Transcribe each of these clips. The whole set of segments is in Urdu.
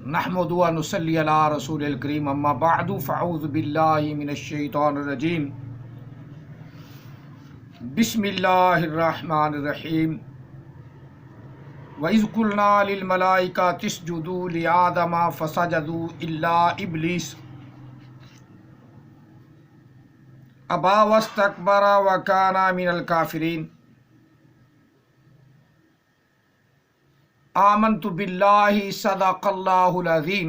نحمد و نصلی علی رسول الکریم اما بعد فاعوذ باللہ من الشیطان الرجیم بسم اللہ الرحمن الرحیم وَإِذْ قُلْنَا لِلْمَلَائِكَةِ اسْجُدُوا لِآدَمَ فَسَجَدُوا إِلَّا إِبْلِيسَ أَبَى وَاسْتَكْبَرَ وَكَانَ مِنَ الْكَافِرِينَ آمنت باللہ صدق اللہ العظیم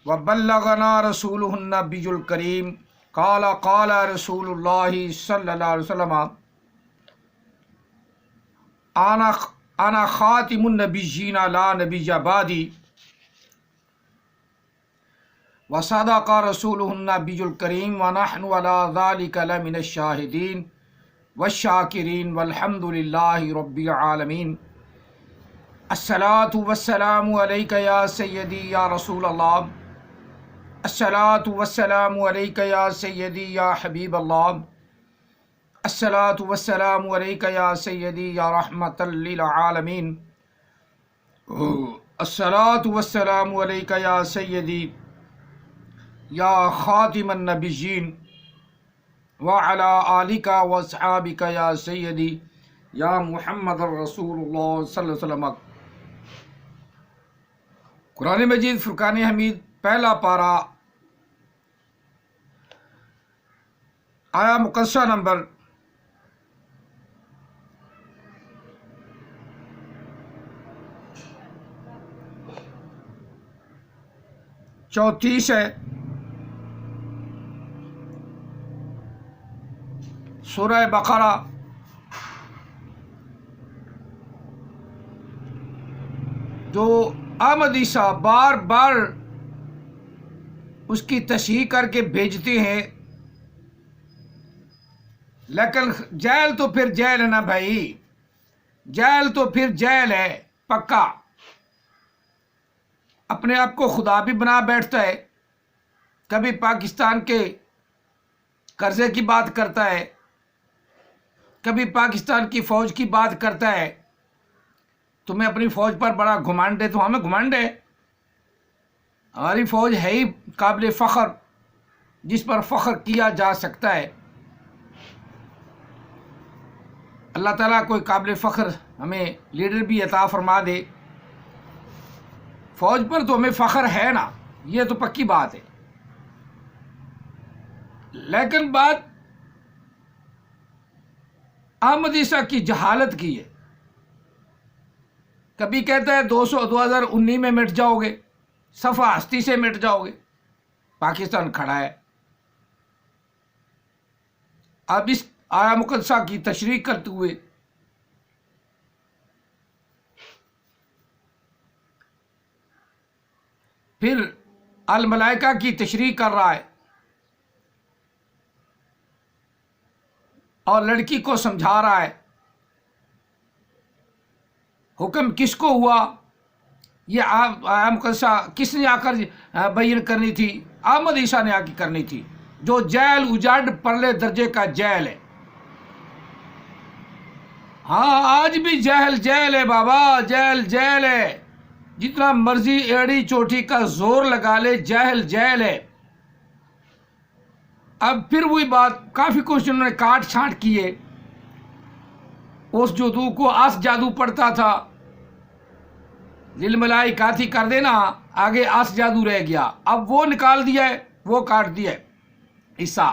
وبلغنا رسولہ النبی الکریم قال رسول اللہ صلی اللہ علیہ وسلم انا خاتم النبیین لا نبی بعدی وصدق رسولہ النبی الکریم ونحن علی ذلک لمن الشاہدین والشاکرین والحمد للہ رب العالمین الصلاۃ والسلام علیک یا سیدی یا رسول اللہ الصلاۃ والسلام علیک یا سیدی یا حبیب اللہ الصلاۃ والسلام علیک یا سیدی یا رحمۃ للعالمین الصلاۃ والسلام علیک یا سیدی یا خاتم النبیین وعلی آلک واصحابک یا سیدی یا محمد رسول اللہ صلی اللہ علیہ وسلم۔ قرآن مجید فرقان حمید پہلا پارہ آیا مقدسہ نمبر 34 ہے۔ سورہ بقرہ جو احمد عیسیٰ بار بار اس کی تصحیح کر کے بھیجتے ہیں، لیکن جیل تو پھر جیل ہے نا بھائی، جیل تو پھر جیل ہے پکا۔ اپنے آپ کو خدا بھی بنا بیٹھتا ہے، کبھی پاکستان کے قرضے کی بات کرتا ہے، کبھی پاکستان کی فوج کی بات کرتا ہے۔ تمہیں اپنی فوج پر بڑا گھمنڈ ہے، تو ہمیں گھمنڈ ہے، ہماری فوج ہے ہی قابل فخر، جس پر فخر کیا جا سکتا ہے۔ اللہ تعالیٰ کوئی قابل فخر ہمیں لیڈر بھی عطا فرما دے۔ فوج پر تو ہمیں فخر ہے نا، یہ تو پکی بات ہے، لیکن بات احمد عیسیٰ کی جہالت کی ہے۔ کبھی کہتا ہے 2019 میں مٹ جاؤ گے، صفحہ ہستی سے مٹ جاؤ گے۔ پاکستان کھڑا ہے۔ اب اس آیا مقدسہ کی تشریح کرتے ہوئے پھر الملائکہ کی تشریح کر رہا ہے اور لڑکی کو سمجھا رہا ہے۔ حکم کس کو ہوا؟ یہ آیا مقدسہ کس نے آ کر بیان کرنی تھی؟ احمد عیسیٰ نے آ کے کرنی تھی، جو جیل اجاڑ پرلے درجے کا جیل ہے۔ ہاں آج بھی جیل ہے بابا، جیل ہے، جتنا مرضی ایڑی چوٹی کا زور لگا لے، جیل ہے۔ اب پھر وہی بات، کافی کچھ انہوں نے کاٹ چھانٹ کیے۔ اس جادو کو آس جادو پڑتا تھا، للملائکاتی کر دینا، آگے آس جادو رہ گیا، اب وہ نکال دیا ہے، وہ کاٹ دیا ہے حصہ۔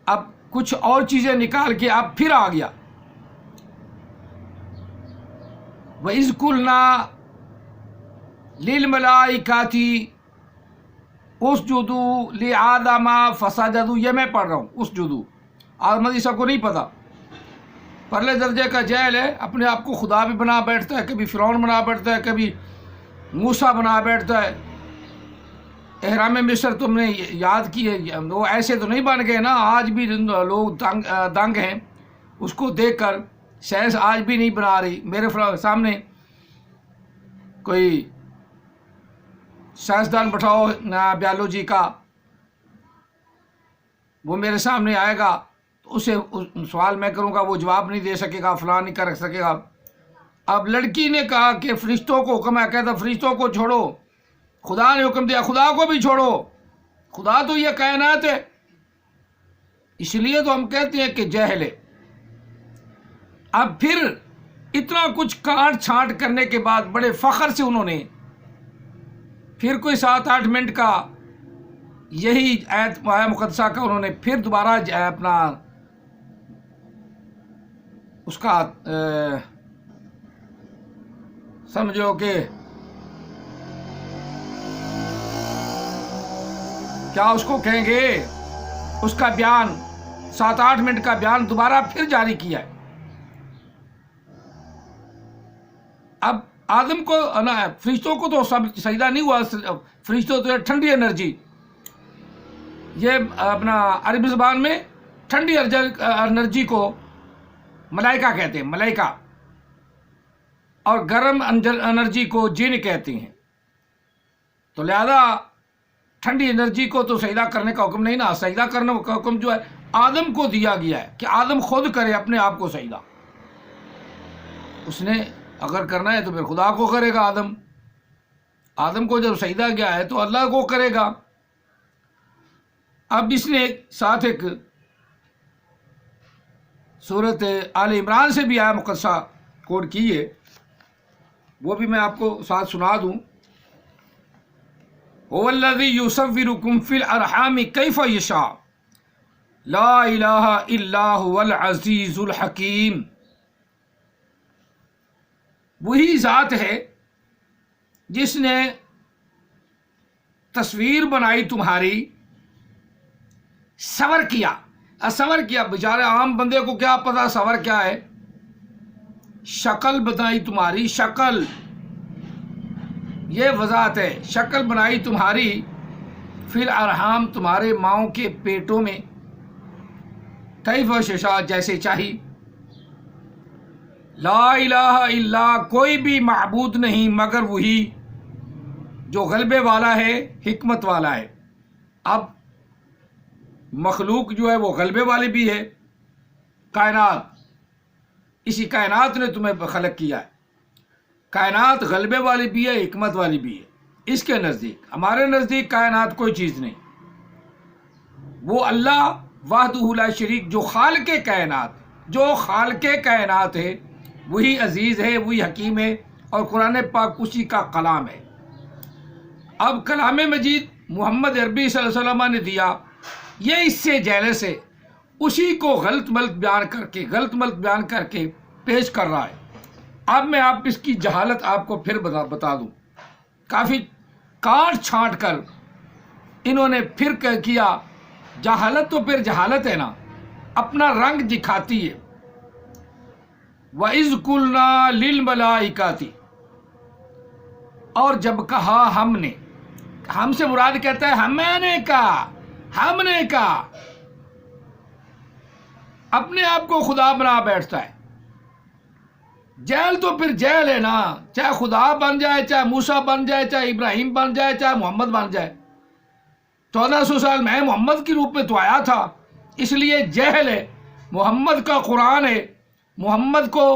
اب کچھ اور چیزیں نکال کے اب پھر آ گیا۔ وَإِذْ قُلْنَا لِلْمَلَائِكَةِ اسْجُدُوا لِآدَمَ فَسَجَدُوا، یہ میں پڑھ رہا ہوں، اسجدوا۔ احمد عیسیٰ کو نہیں پتا، پرلے درجے کا جیل ہے، اپنے آپ کو خدا بھی بنا بیٹھتا ہے، کبھی فرعون بنا بیٹھتا ہے، کبھی موسیٰ بنا بیٹھتا ہے۔ احرام مصر تم نے یاد کی ہے، وہ ایسے تو نہیں بن گئے نا، آج بھی لوگ دنگ ہیں اس کو دیکھ کر۔ سائنس آج بھی نہیں بنا رہی۔ میرے سامنے کوئی سائنسدان بٹھاؤ بیالوجی کا، وہ میرے سامنے آئے گا تو اسے سوال میں کروں گا، وہ جواب نہیں دے سکے گا، فلاں نہیں کر سکے گا۔ اب لڑکی نے کہا کہ فرشتوں کو حکم ہے، کہتا فرشتوں کو چھوڑو، خدا نے حکم دیا خدا کو بھی چھوڑو، خدا تو یہ کائنات ہے۔ اس لیے تو ہم کہتے ہیں کہ جہل ہے۔ اب پھر اتنا کچھ کاٹ چھانٹ کرنے کے بعد بڑے فخر سے انہوں نے پھر کوئی 7-8 منٹ کا یہی آیت مقدسہ کا انہوں نے پھر دوبارہ اپنا اس کا سمجھو کہ کیا اس کو کہیں گے، اس کا بیان 7-8 منٹ کا بیان دوبارہ پھر جاری کیا ہے۔ اب آدم کو فرشتوں کو تو سب سجدہ نہیں ہوا، فرشتوں تو ٹھنڈی انرجی، یہ اپنا عربی زبان میں ٹھنڈی انرجی کو ملائکہ کہتے ہیں، ملائکہ، اور گرم انرجی کو جن کہتے ہیں۔ تو لہذا ٹھنڈی انرجی کو تو سجدہ کرنے کا حکم نہیں نا، سجدہ کرنے کا حکم جو ہے آدم کو دیا گیا ہے کہ آدم خود کرے اپنے آپ کو سجدہ۔ اس نے اگر کرنا ہے تو پھر خدا کو کرے گا، آدم کو جب سجدہ گیا ہے تو اللہ کو کرے گا۔ اب اس نے ساتھ ایک سورت آل عمران سے بھی آیا مقدسہ کوٹ کی ہے، وہ بھی میں آپ کو ساتھ سنا دوں۔ هو الذی یصورکم فی الارحام کیف یشاء لا الہ الا هو العزیز الحکیم۔ وہی ذات ہے جس نے تصویر بنائی تمہاری، صور کیا، صور کیا، بیچارے عام بندے کو کیا پتا صور کیا ہے، شکل بنائی تمہاری، شکل، یہ وضاحت ہے، شکل بنائی تمہاری، پھر ارحام تمہارے ماؤں کے پیٹوں میں، کیف یشاء جیسے چاہی، لا الہ الا کوئی بھی معبود نہیں مگر وہی جو غلبے والا ہے، حکمت والا ہے۔ اب مخلوق جو ہے وہ غلبے والی بھی ہے، کائنات، اسی کائنات نے تمہیں خلق کیا ہے، کائنات غلبے والی بھی ہے، حکمت والی بھی ہے اس کے نزدیک۔ ہمارے نزدیک کائنات کوئی چیز نہیں، وہ اللہ وحدہ لا شریک جو خالق کائنات، جو خالق کائنات ہے، وہی عزیز ہے، وہی حکیم ہے، اور قرآن پاک اسی کا کلام ہے۔ اب کلام مجید محمد عربی صلی اللہ علیہ وسلم نے دیا، یہ اس سے جیلس ہے، اسی کو غلط ملط بیان کر کے پیش کر رہا ہے۔ اب میں آپ اس کی جہالت آپ کو پھر بتا دوں، کافی کاٹ چھانٹ کر انہوں نے پھر کیا، جہالت تو پھر جہالت ہے نا، اپنا رنگ دکھاتی ہے۔ وَإِذْ قُلْنَا لِلْمَلَائِكَةِ، اور جب کہا ہم نے، ہم سے مراد کہتا ہے ہم نے کہا، اپنے آپ کو خدا بنا بیٹھتا ہے۔ جہل تو پھر جہل ہے نا، چاہے خدا بن جائے، چاہے موسیٰ بن جائے، چاہے ابراہیم بن جائے، چاہے محمد بن جائے، 1400 سال میں محمد کے روپ میں تو آیا تھا، اس لیے جہل ہے۔ محمد کا قرآن ہے، محمد کو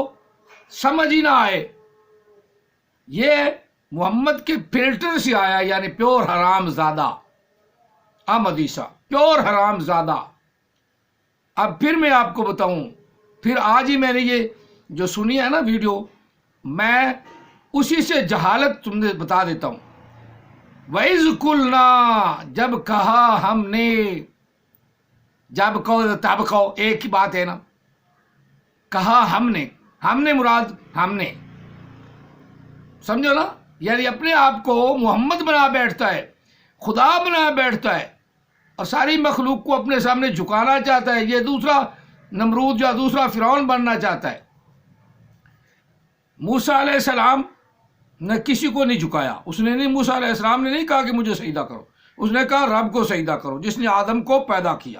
سمجھ ہی نہ آئے، یہ محمد کے فلٹر سے آیا، یعنی پیور حرام زادہ، احمدیسہ پیور حرام زادہ۔ اب پھر میں آپ کو بتاؤں، پھر آج ہی میں نے یہ جو سنی ہے نا ویڈیو، میں اسی سے جہالت تم نے بتا دیتا ہوں۔ وَإِذْ قُلْنَا، جب کہا ہم نے، جب کہو تب کہو ایک ہی بات ہے نا، کہا ہم نے مراد ہم نے، سمجھو نا، یعنی اپنے آپ کو محمد بنا بیٹھتا ہے، خدا بنا بیٹھتا ہے، اور ساری مخلوق کو اپنے سامنے جھکانا چاہتا ہے۔ یہ دوسرا نمرود یا دوسرا فرعون بننا چاہتا ہے۔ موسیٰ علیہ السلام نے کسی کو نہیں جھکایا، اس نے نہیں، موسیٰ علیہ السلام نے نہیں کہا کہ مجھے سجدہ کرو، اس نے کہا رب کو سجدہ کرو جس نے آدم کو پیدا کیا۔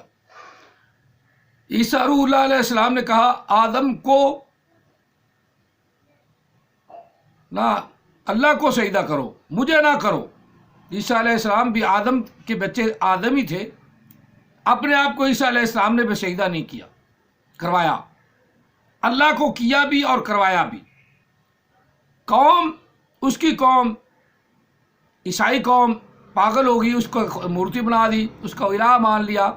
عیسیٰ روح اللہ علیہ السلام نے کہا آدم کو نہ، اللہ کو سجدہ کرو، مجھے نہ کرو۔ عیسیٰ علیہ السلام بھی آدم کے بچے، آدم ہی تھے، اپنے آپ کو عیسیٰ علیہ السلام نے بھی سجدہ نہیں کیا، کروایا، اللہ کو کیا بھی اور کروایا بھی۔ قوم اس کی قوم عیسائی قوم پاگل ہوگی، اس کو مورتی بنا دی، اس کا الہ مان لیا.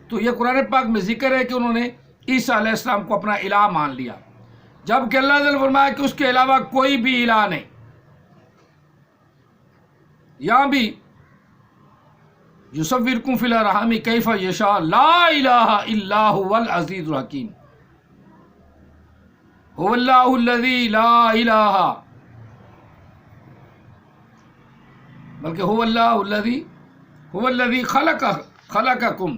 تو یہ قرآن پاک میں ذکر ہے کہ انہوں نے عیسیٰ علیہ السلام کو اپنا الہ مان لیا، جبکہ اللہ تعالیٰ نے فرمایا کہ اس کے علاوہ کوئی بھی الہ نہیں. یہاں بھی یصورکم فی الارحام کیف یشاء لا الہ الا هو العزیز الحکیم. هو اللہ الذی لا الہ، بلکہ هو اللہ الذی هو الذی خلقکم.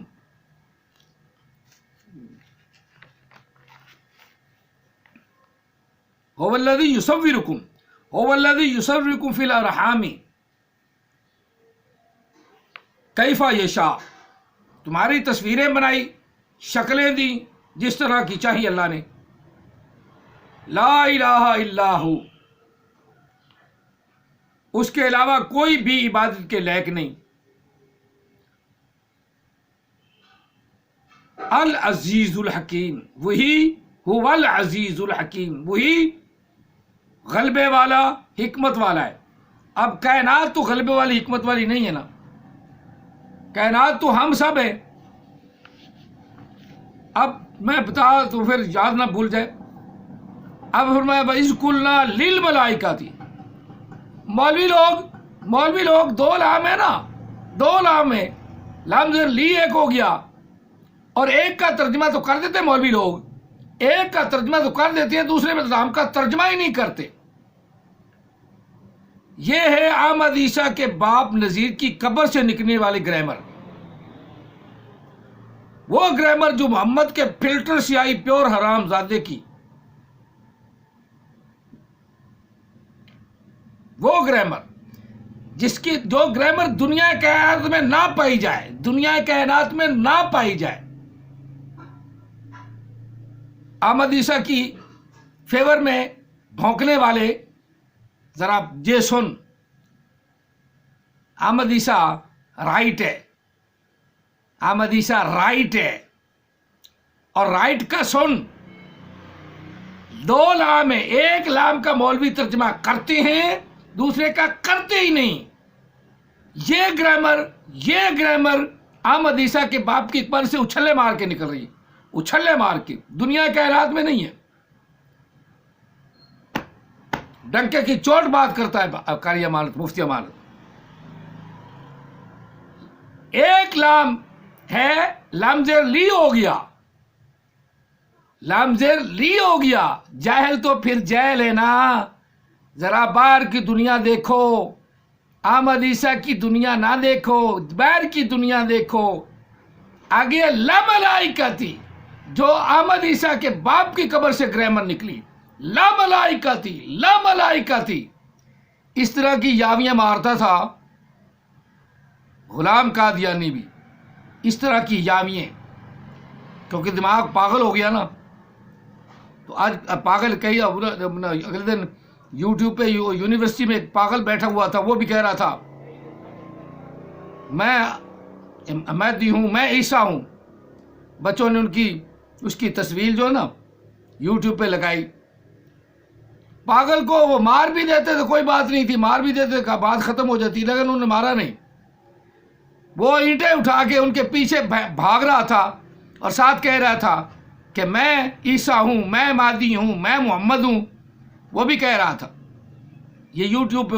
هو الذی یصورکم، هو الذی یصورکم فی الارحام کیف یشاء. تمہاری تصویریں بنائی، شکلیں دی جس طرح کی چاہیے اللہ نے. لا الہ الا ہو، اس کے علاوہ کوئی بھی عبادت کے لائق نہیں. العزیز الحکیم، وہی هو العزیز الحکیم، وہی غلبے والا حکمت والا ہے. اب کائنات تو غلبے والی حکمت والی نہیں ہے نا، کائنات تو ہم سب ہیں. اب میں بتا تو پھر یاد نہ بھول جائے. اب فرمایا وَإِذْ قُلْنَا لِلْمَلَائِكَةِ. مولوی لوگ دو لام ہے نا، دو لام ہے، لام زیر لی ایک ہو گیا، اور ایک کا ترجمہ تو کر دیتے مولوی لوگ، ایک کا ترجمہ تو کر دیتے ہیں، دوسرے میں تو ہم کا ترجمہ ہی نہیں کرتے. یہ ہے احمد عیسیٰ کے باپ نذیر کی قبر سے نکلنے والی گرامر. وہ گرامر جو محمد کے فلٹر سے آئی، پیور حرام زادے کی، وہ گرامر جو گرامر دنیا کائنات میں نہ پائی جائے، دنیا کائنات میں نہ پائی جائے. احمد عیسیٰ کی فیور میں بھونکنے والے ذرا یہ سن، احمد عیسیٰ رائٹ ہے، احمد عیسیٰ رائٹ ہے، اور رائٹ کا سن. دو لام ہے، ایک لام کا مولوی ترجمہ کرتے ہیں، دوسرے کا کرتے ہی نہیں. یہ گرامر احمد عیسیٰ کے باپ کی پر سے اچھلے مار کے نکل رہی ہے، اچھلے مار کے، دنیا کائنات میں نہیں ہے. ڈنکے کی چوٹ بات کرتا ہے قاری امانت، مفتی امانت. ایک لام ہے، لام زیر لی ہو گیا، لام زیر لی ہو گیا. جاہل تو پھر جاہل ہے نا. ذرا باہر کی دنیا دیکھو، احمد عیسیٰ کی دنیا نہ دیکھو، باہر کی دنیا دیکھو. آگے لا ملائکتی، جو احمد عیسیٰ کے باپ کی قبر سے گرامر نکلی، لا ملائکتی، لا ملائکتی. اس طرح کی یاویاں مارتا تھا غلام قادیانی بھی، اس طرح کی یاوییں، کیونکہ دماغ پاگل ہو گیا نا. تو آج پاگل کئی اگلے دن یوٹیوب پہ یونیورسٹی میں ایک پاگل بیٹھا ہوا تھا، وہ بھی کہہ رہا تھا میں دی ہوں، میں عیسیٰ ہوں. بچوں نے اس کی تصویر جو ہے نا یوٹیوب پہ لگائی. پاگل کو وہ مار بھی دیتے تو کوئی بات نہیں تھی، مار بھی دیتے کہ بات ختم ہو جاتی، لیکن انہوں نے مارا نہیں. وہ اینٹیں اٹھا کے ان کے پیچھے بھاگ رہا تھا اور ساتھ کہہ رہا تھا کہ میں عیسیٰ ہوں، میں مہدی ہوں، میں محمد ہوں. وہ بھی کہہ رہا تھا. یہ یوٹیوب پہ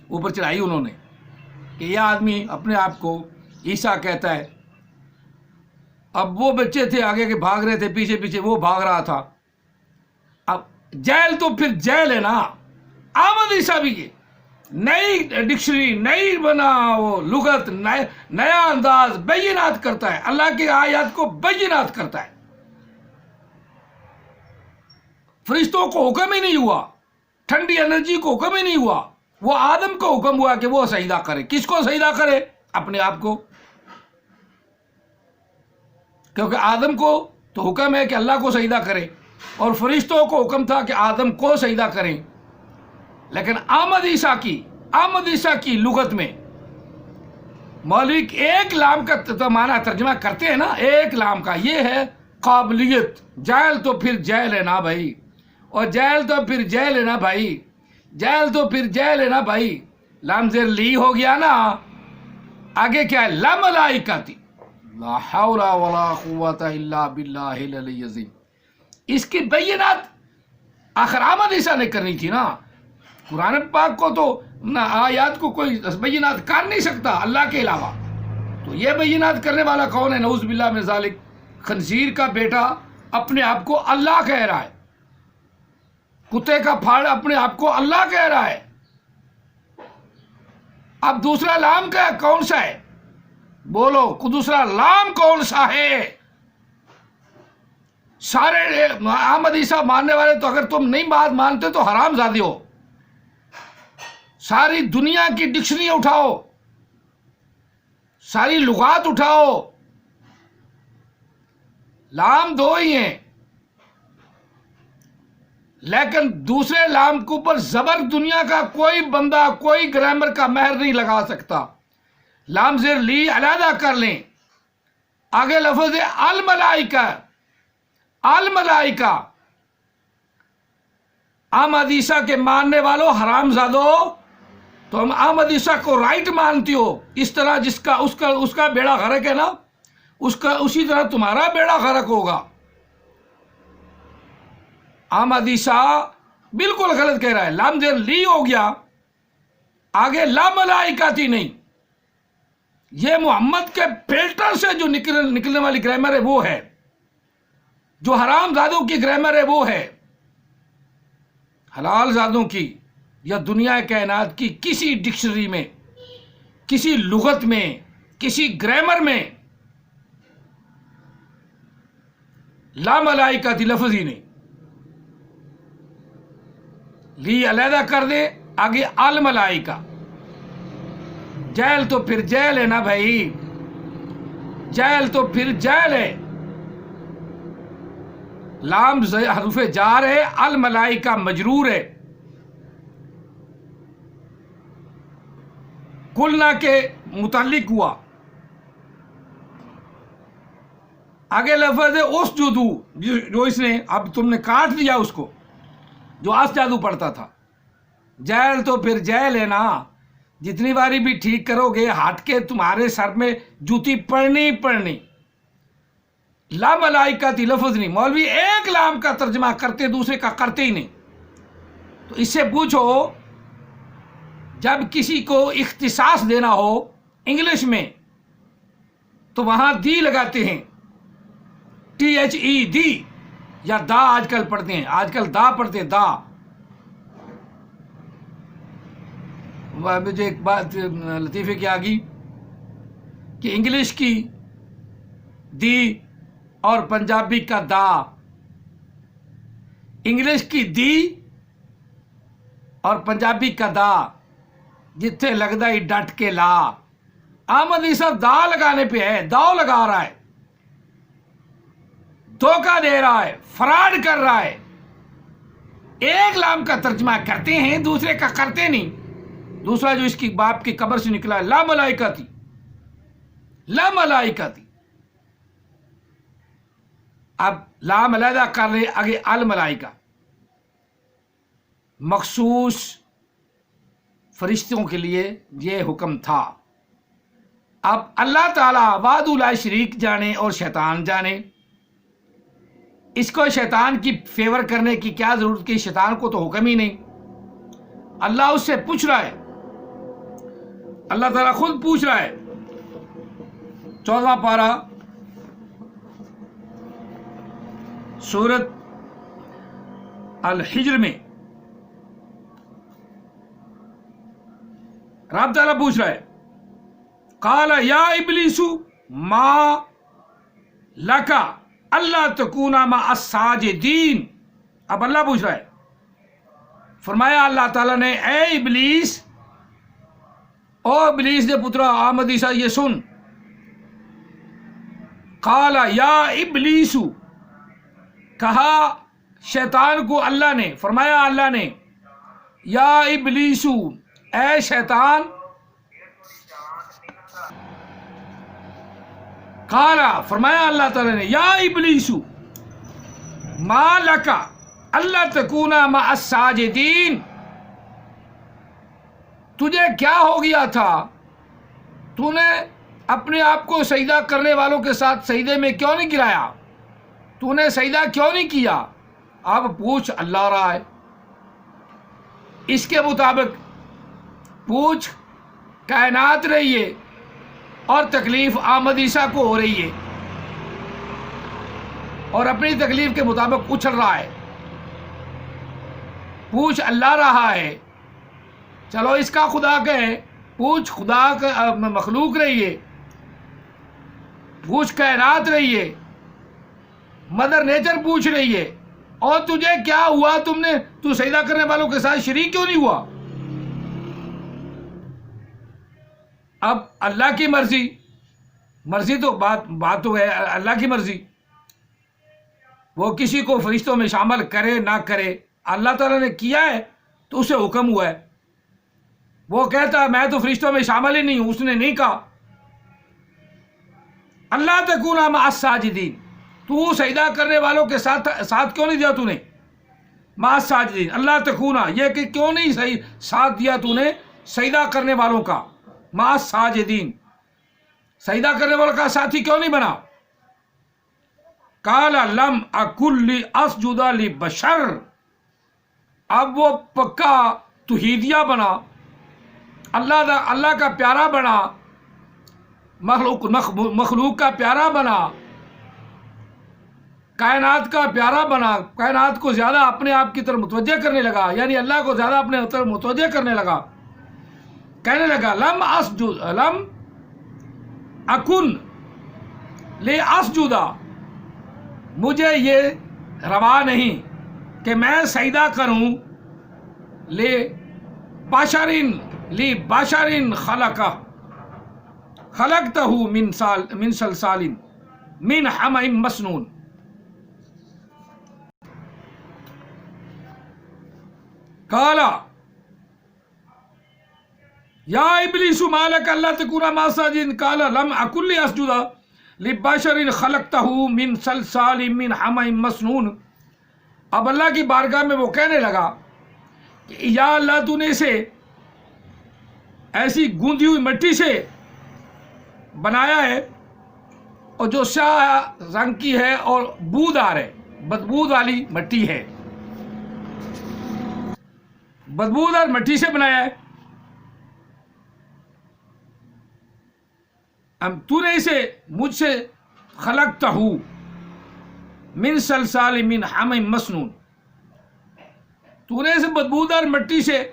اوپر چڑھائی انہوں نے کہ یہ آدمی اپنے آپ کو عیسیٰ کہتا ہے. اب وہ بچے تھے آگے کے بھاگ رہے تھے، پیچھے پیچھے وہ بھاگ رہا تھا. اب جیل تو پھر جیل ہے نا. احمد عیسیٰ بھی نئی ڈکشنری، نئی بنا وہ لغت، نیا انداز بینات کرتا ہے، اللہ کی آیات کو بینات کرتا ہے. فرشتوں کو حکم ہی نہیں ہوا، ٹھنڈی انرجی کو حکم ہی نہیں ہوا. وہ آدم کو حکم ہوا کہ وہ سجدہ کرے. کس کو سجدہ کرے؟ اپنے آپ کو. کیونکہ آدم کو تو حکم ہے کہ اللہ کو سجدہ کرے، اور فرشتوں کو حکم تھا کہ آدم کو سجدہ کریں. لیکن احمد عیسیٰ کی لغت میں مولوی ایک لام کا تو معنی ترجمہ کرتے ہیں نا، ایک لام کا. یہ ہے قابلیت. جاہل تو پھر جاہل ہے نا بھائی، اور جاہل تو پھر جاہل ہے نا بھائی. جیل تو پھر جیل ہے نا بھائی، لام زیر لی ہو گیا نا، آگے کیا ہے؟ لا ملائکتی، لا حول ولا قوت الا باللہ العلی العظیم. اس کی بینات آخر احمد عیسیٰ نے کرنی تھی نا. قرآن پاک کو تو نہ آیات کو کوئی بینات کر نہیں سکتا اللہ کے علاوہ. تو یہ بینات کرنے والا کون ہے؟ نعوذ باللہ من ذالک. خنزیر کا بیٹا اپنے آپ کو اللہ کہہ رہا ہے، کتے کا پھاڑ اپنے آپ کو اللہ کہہ رہا ہے. اب دوسرا لام کا کون سا ہے؟ بولو، دوسرا لام کون سا ہے؟ سارے احمد عیسیٰ ماننے والے تو اگر تم نہیں بات مانتے تو حرام زادی ہو. ساری دنیا کی ڈکشنری اٹھاؤ، ساری لغات اٹھاؤ، لام دو ہی ہیں، لیکن دوسرے لام کے اوپر زبر دنیا کا کوئی بندہ کوئی گرامر کا مہر نہیں لگا سکتا. لام زیر لی علیحدہ کر لیں، آگے لفظ ہے الملائکہ. الملائکہ احمد عیسیٰ کے ماننے والوں حرام زادو، تم احمد عیسیٰ کو رائٹ مانتی ہو، اس طرح جس کا اس کا بیڑا غرق ہے نا، اسی طرح تمہارا بیڑا غرق ہوگا. احمد عیسیٰ بالکل غلط کہہ رہا ہے. لام زیر لی ہو گیا، آگے لا ملائکتی نہیں. یہ محمد کے فلٹر سے جو نکلنے والی گرامر ہے وہ ہے، جو حرام زادوں کی گرامر ہے وہ ہے. حلال زادوں کی یا دنیا کائنات کی کسی ڈکشنری میں، کسی لغت میں، کسی گرامر میں لا ملائکتی لفظ ہی نہیں. لی علیحدہ کر دے، آگے الملائکہ. جیل تو پھر جیل ہے نا بھائی، جیل تو پھر جیل ہے. لام حرف جار ہے، الملائکہ مجرور ہے. قلنا کے متعلق ہوا. آگے لفظ ہے اسجدو، جو اس نے اب تم نے کاٹ دیا اس کو، جو اسجدو پڑھتا تھا. جیل تو پھر جیل ہے نا، جتنی باری بھی ٹھیک کرو گے ہٹ کے تمہارے سر میں جوتی پڑنی پڑنی. لا ملائکتی لفظ نہیں. مولوی ایک لام کا ترجمہ کرتے دوسرے کا کرتے ہی نہیں. تو اس سے پوچھو، جب کسی کو اختصاص دینا ہو انگلش میں تو وہاں دی لگاتے ہیں، THE دی، یا دا آج کل پڑھتے ہیں، آج کل دا پڑھتے ہیں دا. مجھے ایک بات لطیفے کی آ گئی کہ انگلش کی دی اور پنجابی کا دا. انگلش کی دی اور پنجابی کا دا، جتھے لگتا ہی ڈٹ کے لا. احمد عیسیٰ دا لگانے پہ ہے، داؤ لگا رہا ہے، دھوکہ دے رہا ہے، فراڈ کر رہا ہے. ایک لام کا ترجمہ کرتے ہیں دوسرے کا کرتے نہیں. دوسرا جو اس کی باپ کی قبر سے نکلا ہے، لا ملائکتی، لا ملائکتی. اب لام علیحدہ کر رہے، آگے الملائکہ. مخصوص فرشتوں کے لیے یہ حکم تھا. اب اللہ تعالیٰ وحدہ لا شریک جانے اور شیطان جانے، اس کو شیطان کی فیور کرنے کی کیا ضرورت کی؟ شیطان کو تو حکم ہی نہیں. اللہ اس سے پوچھ رہا ہے، اللہ تعالیٰ خود پوچھ رہا ہے. 14واں پارہ سورت الحجر میں رب تعالیٰ پوچھ رہا ہے، قال یا ابلیس ما لکا اللہ تکونا مع الساجدین. اب اللہ پوچھ رہا ہے، فرمایا اللہ تعالیٰ نے، اے ابلیس، او ابلیس نے پترا احمد عیسیٰ یہ سن. قال یا ابلیس، کہا شیطان کو اللہ نے، فرمایا اللہ نے، یا ابلیس، اے شیطان. قال، فرمایا اللہ تعالیٰ نے، یا ابلیس ما لکا اللہ تکونا مع الساجدین، تجھے کیا ہو گیا تھا؟ تو نے اپنے آپ کو سجدہ کرنے والوں کے ساتھ سجدے میں کیوں نہیں گرایا؟ تو نے سجدہ کیوں نہیں کیا؟ اب پوچھ اللہ رہا ہے، اس کے مطابق پوچھ، کائنات رہی ہے اور تکلیف آمد عیسیٰ کو ہو رہی ہے اور اپنی تکلیف کے مطابق اچھل رہا ہے۔ پوچھ اللہ رہا ہے، چلو اس کا خدا کہے، پوچھ خدا کا مخلوق رہی ہے، پوچھ کائنات رہی ہے، مدر نیچر پوچھ رہی ہے، اور تجھے کیا ہوا؟ تو سجدہ کرنے والوں کے ساتھ شریک کیوں نہیں ہوا؟ اب اللہ کی مرضی تو بات تو ہے اللہ کی مرضی، وہ کسی کو فرشتوں میں شامل کرے نہ کرے، اللہ تعالیٰ نے کیا ہے تو اسے حکم ہوا ہے۔ وہ کہتا ہے میں تو فرشتوں میں شامل ہی نہیں ہوں، اس نے نہیں کہا۔ اللہ تکونا مع الساجدین، تو سجدہ کرنے والوں کے ساتھ کیوں نہیں دیا تو نے؟ مع الساجدین، اللہ تکونا، یہ کہ کیوں نہیں صحیح ساتھ دیا تو نے سجدہ کرنے والوں کا؟ مع الساجدین، سجدہ کرنے والوں کا ساتھی کیوں نہیں بنا؟ قال لم اکن لاسجد لبشر، اب وہ پکا توحیدیہ بنا، اللہ کا پیارا بنا، مخلوق کا پیارا بنا، کائنات کا پیارا بنا، کائنات کو زیادہ اپنے آپ کی طرف متوجہ کرنے لگا، یعنی اللہ کو زیادہ اپنے طرف متوجہ کرنے لگا، کہنے لگا لم اکن لاسجد، مجھے یہ روا نہیں کہ میں سجدہ کروں لبشر خلقتہ من صلصال من حمأ مسنون۔ قال یا ابلیس ما لک الا تکون مع الساجدین، قال لم اکن لاسجد لبشر خلقتہ من صلصال من حمأ مسنون۔ اب اللہ کی بارگاہ میں وہ کہنے لگا کہ یا اللہ تو نے اسے ایسی گوندھی ہوئی مٹی سے بنایا ہے اور جو سیاہ رنگ کی ہے اور بودار ہے، بدبود والی مٹی ہے، بدبودار مٹی سے بنایا ہے، تو نے اسے مجھ سے خلقتہ من صلصال من حمأ مسنون، تو نے اسے بدبودار مٹی سے،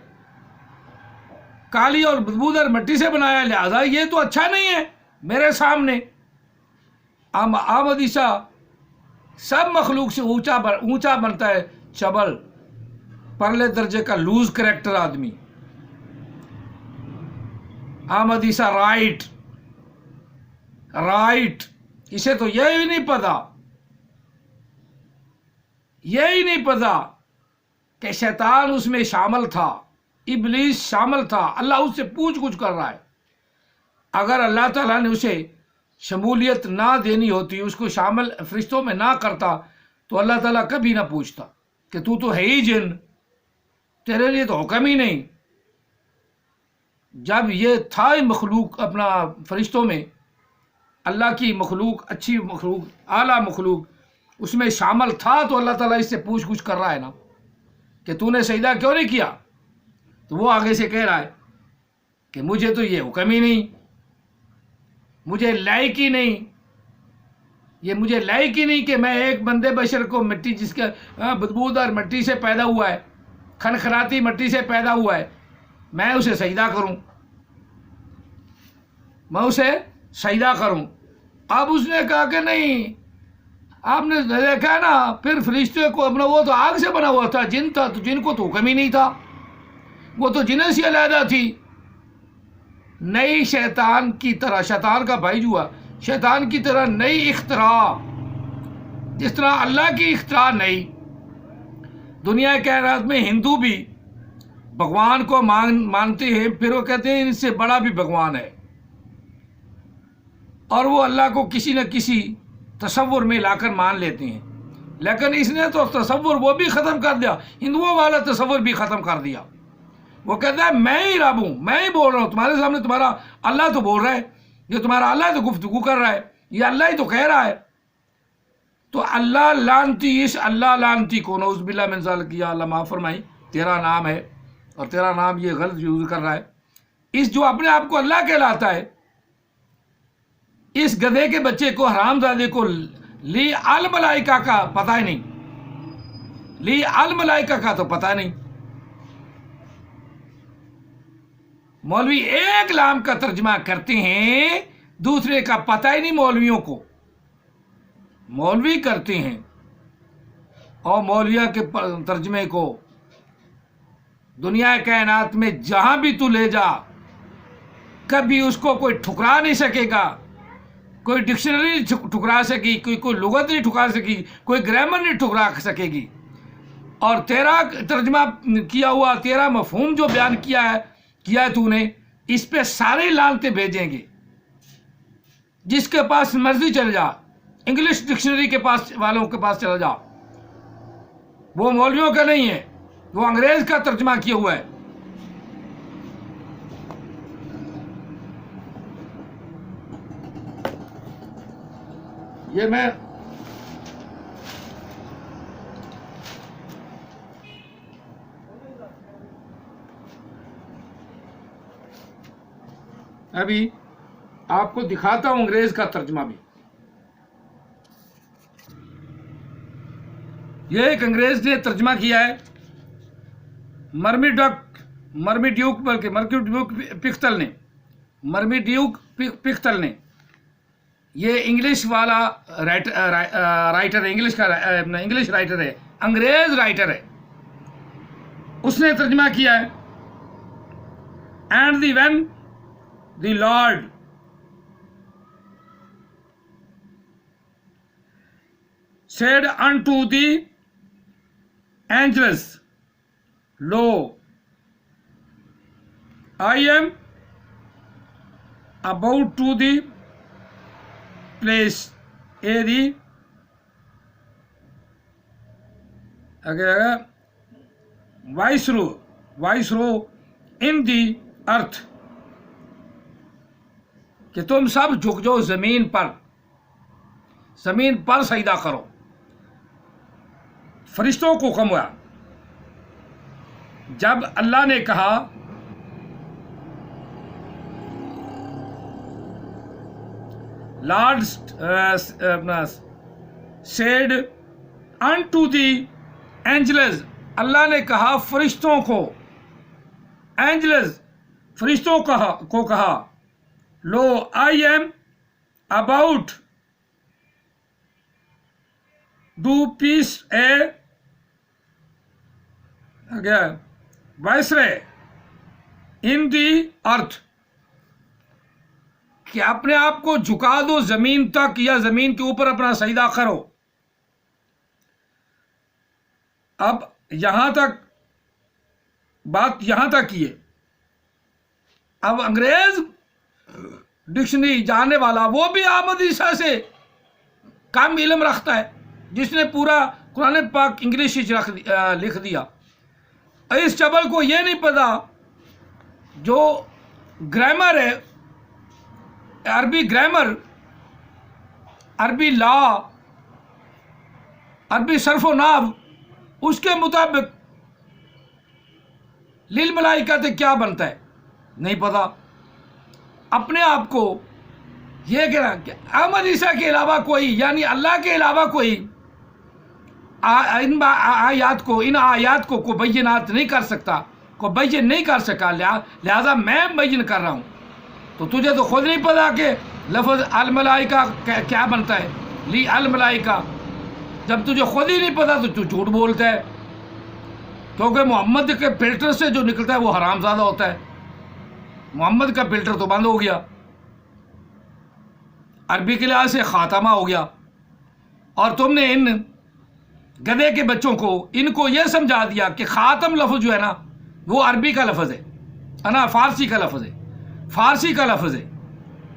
کالی اور بدبودار مٹی سے بنایا، لہذا یہ تو اچھا نہیں ہے میرے سامنے۔ آمد عیسیٰ سب مخلوق سے اونچا بنتا ہے، چبل پرلے درجے کا لوز کریکٹر آدمی۔ آمد عیسیٰ رائٹ، اسے تو یہی نہیں پتا کہ شیطان اس میں شامل تھا، ابلیس شامل تھا، اللہ اس سے پوچھ گچھ کر رہا ہے۔ اگر اللہ تعالیٰ نے اسے شمولیت نہ دینی ہوتی، اس کو شامل فرشتوں میں نہ کرتا، تو اللہ تعالیٰ کبھی نہ پوچھتا کہ تو ہے ہی جن، تیرے لیے تو حکم ہی نہیں۔ جب یہ تھا مخلوق اپنا فرشتوں میں، اللہ کی مخلوق، اچھی مخلوق، اعلیٰ مخلوق اس میں شامل تھا، تو اللہ تعالیٰ اس سے پوچھ گچھ کر رہا ہے نا کہ تو نے سجدہ کیوں نہیں کیا؟ تو وہ آگے سے کہہ رہا ہے کہ مجھے تو یہ حکم ہی نہیں، مجھے لائق ہی نہیں، یہ مجھے لائق ہی نہیں کہ میں ایک بندے بشر کو مٹی، جس کے بدبودار مٹی سے پیدا ہوا ہے، کھنکھناتی مٹی سے پیدا ہوا ہے، میں اسے سجدہ کروں۔ اب اس نے کہا کہ نہیں، آپ نے دیکھا نا، پھر فرشتے کو اپنا، وہ تو آگ سے بنا ہوا تھا، جن تھا، تو جن کو تو حکم ہی نہیں تھا، وہ تو جنوں سے علیحدہ تھی، نئی شیطان کی طرح، شیطان کا بھائی جو ہے، شیطان کی طرح نئی اختراع، جس طرح اللہ کی اختراع نئی۔ دنیا کائنات میں ہندو بھی بھگوان کو مانتے ہیں، پھر وہ کہتے ہیں ان سے بڑا بھی بھگوان ہے، اور وہ اللہ کو کسی نہ کسی تصور میں لا کر مان لیتے ہیں، لیکن اس نے تو تصور وہ بھی ختم کر دیا، ہندوؤں والا تصور بھی ختم کر دیا۔ وہ کہتا ہے میں ہی رب ہوں، میں ہی بول رہا ہوں تمہارے سامنے، تمہارا اللہ تو بول رہا ہے، یہ تمہارا اللہ تو گفتگو کر رہا ہے، یہ اللہ ہی تو کہہ رہا ہے۔ تو اللہ لعنتی، اس اللہ لعنتی کو نعوذ باللہ من ذالک، یا اللہ معاف فرمائی، تیرا نام ہے اور تیرا نام یہ غلط یوز کر رہا ہے، اس جو اپنے آپ کو اللہ کہلاتا ہے، اس گدھے کے بچے کو، حرام زادے کو لی الملائکہ کا پتہ ہی نہیں، لی الملائکہ کا تو پتہ نہیں۔ مولوی ایک لام کا ترجمہ کرتے ہیں، دوسرے کا پتہ ہی نہیں مولویوں کو، مولوی کرتے ہیں، اور مولویہ کے ترجمے کو دنیا کائنات میں جہاں بھی تو لے جا، کبھی اس کو کوئی ٹھکرا نہیں سکے گا، کوئی ڈکشنری نہیں ٹھکرا سکی، کوئی لغت نہیں ٹھکرا سکی، کوئی گرامر نہیں ٹھکرا سکے گی، اور تیرا ترجمہ کیا ہوا، تیرا مفہوم جو بیان کیا ہے تو نے، اس پہ سارے لعنتیں بھیجیں گے۔ جس کے پاس مرضی چل جا، انگلش ڈکشنری کے پاس والوں کے پاس چلا جا، وہ مولویوں کا نہیں ہے، وہ انگریز کا ترجمہ کیا ہوا ہے۔ یہ میں ابھی آپ کو دکھاتا ہوں انگریز کا ترجمہ بھی۔ یہ ایک انگریز نے ترجمہ کیا ہے، مرمیڈیوک پختل نے، یہ انگلش والا رائٹر ہے، انگلش رائٹر ہے، انگریز رائٹر ہے، اس نے ترجمہ کیا ہے، and when the Lord said unto the angels, Lo, I am about to the place the viceroy in the earth، کہ تم سب جھک جاؤ زمین پر سجدہ کرو۔ فرشتوں کو حکم ہوا، جب اللہ نے کہا Lord said unto the angels، اللہ نے کہا فرشتوں کو، فرشتوں کو کہا، lo I am about to place a viceroy in the earth, کہ اپنے آپ کو جھکا دو زمین تک، یا زمین کے اوپر اپنا سجدہ کرو۔ اب یہاں تک بات یہاں تک کی ہے۔ اب انگریز ڈکشنری جاننے والا، وہ بھی احمد عیسیٰ سے کم علم رکھتا ہے، جس نے پورا قرآن پاک انگلش لکھ دیا، اس چبل کو یہ نہیں پتا جو گرامر ہے، عربی گرامر، عربی لا، عربی صرف و نحو، اس کے مطابق للملائکہ کیا بنتا ہے نہیں پتا۔ اپنے آپ کو یہ کہنا کہ احمد عیسیٰ کے علاوہ کوئی، یعنی اللہ کے علاوہ کوئی ان آیات کو کوئی بینات نہیں کر سکتا، کوئی بین نہیں کر سکا، لہذا میں بین کر رہا ہوں۔ تو تجھے تو خود نہیں پتا کہ لفظ الملائکہ کیا بنتا ہے، لی الملائکہ، جب تجھے خود ہی نہیں پتا تو جھوٹ بولتا ہے، کیونکہ محمد کے فلٹر سے جو نکلتا ہے وہ حرام زادہ ہوتا ہے۔ محمد کا فلٹر تو بند ہو گیا، عربی کے لحاظ سے خاتمہ ہو گیا، اور تم نے ان گدھے کے بچوں کو، ان کو یہ سمجھا دیا کہ خاتم لفظ جو ہے نا وہ عربی کا لفظ ہے، فارسی کا لفظ ہے، فارسی کا لفظ ہے،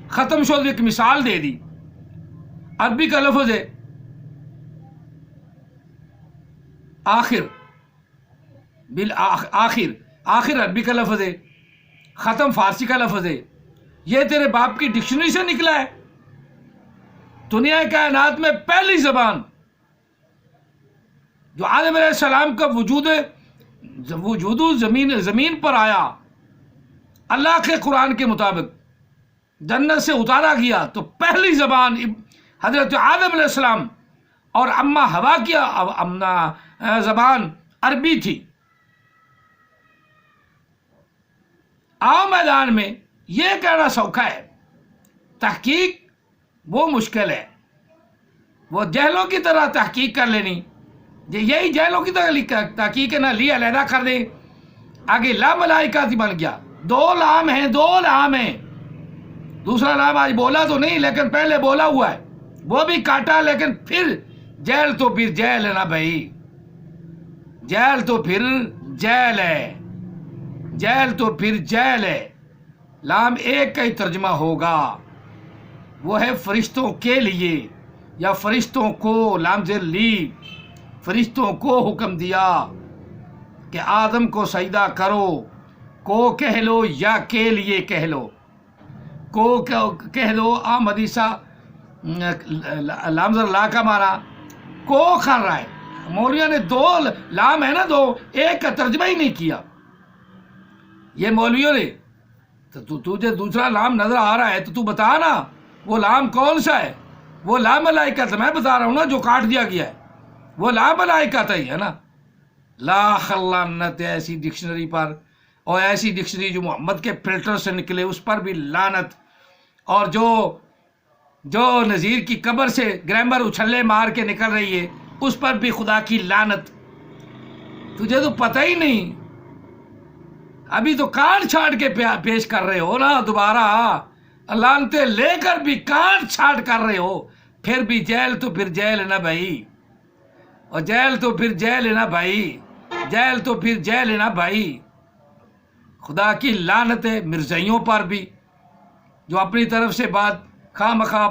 ختم شد ایک مثال دے دی، عربی کا لفظ ہے آخر، بالآخر، آخر عربی کا لفظ ہے، ختم فارسی کا لفظ ہے، یہ تیرے باپ کی ڈکشنری سے نکلا ہے؟ دنیا کائنات میں پہلی زبان جو آدم علیہ السلام کا وجود زمین پر آیا اللہ کے قرآن کے مطابق جنت سے اتارا گیا، تو پہلی زبان حضرت آدم علیہ السلام اور اماں حوا کی زبان عربی تھی۔ آؤ میدان میں یہ کہنا سوکھا ہے، تحقیق وہ مشکل ہے، وہ جہلوں کی طرح تحقیق کر لینی، یہی جہلوں کی طرح تحقیق ہے نا، لی علیحدہ کر دیں، آگے لا ملائکہ بن گیا، دو لام ہیں، دوسرا لام آج بولا تو نہیں لیکن پہلے بولا ہوا ہے، وہ بھی کاٹا، لیکن پھر جیل تو پھر جیل ہے نا بھائی، جیل تو پھر جیل ہے، جیل تو پھر جیل ہے۔ لام ایک کا ہی ترجمہ ہوگا، وہ ہے فرشتوں کے لیے، یا فرشتوں کو، لام زیر لی، فرشتوں کو حکم دیا کہ آدم کو سجدہ کرو، کو کہہ لو یا کے لیے کہہ لو، کو کہہ دو آمدیسہ لام زر لا کا مارا کو کر رہا ہے، مولویوں نے دو لام ہے نا، دو ایک کا ترجمہ ہی نہیں کیا، یہ مولویوں نے، تو تجھے دوسرا لام نظر آ رہا ہے تو بتا نا وہ لام کون سا ہے؟ وہ لا ملائکہ تھا، میں بتا رہا ہوں نا جو کاٹ دیا گیا ہے وہ لا ملائکہ تھا ہی ہے نا۔ لا خلانت ایسی ڈکشنری پر، اور ایسی ڈکشنری جو محمد کے فلٹر سے نکلے اس پر بھی لعنت، اور جو نذیر کی قبر سے گرامر اچھلے مار کے نکل رہی ہے اس پر بھی خدا کی لعنت۔ تجھے تو پتہ ہی نہیں، ابھی تو کانٹ چھاٹ کے پیش کر رہے ہو نا، دوبارہ لعنتیں لے کر بھی کانٹ چھاٹ کر رہے ہو، پھر بھی جیل تو پھر جیل ہے نا بھائی، اور جیل تو پھر جیل ہے نا بھائی، جیل تو پھر جیل ہے نا بھائی۔ خدا کی لعنت ہے مرزائیوں پر بھی جو اپنی طرف سے بات خواہ مخواہ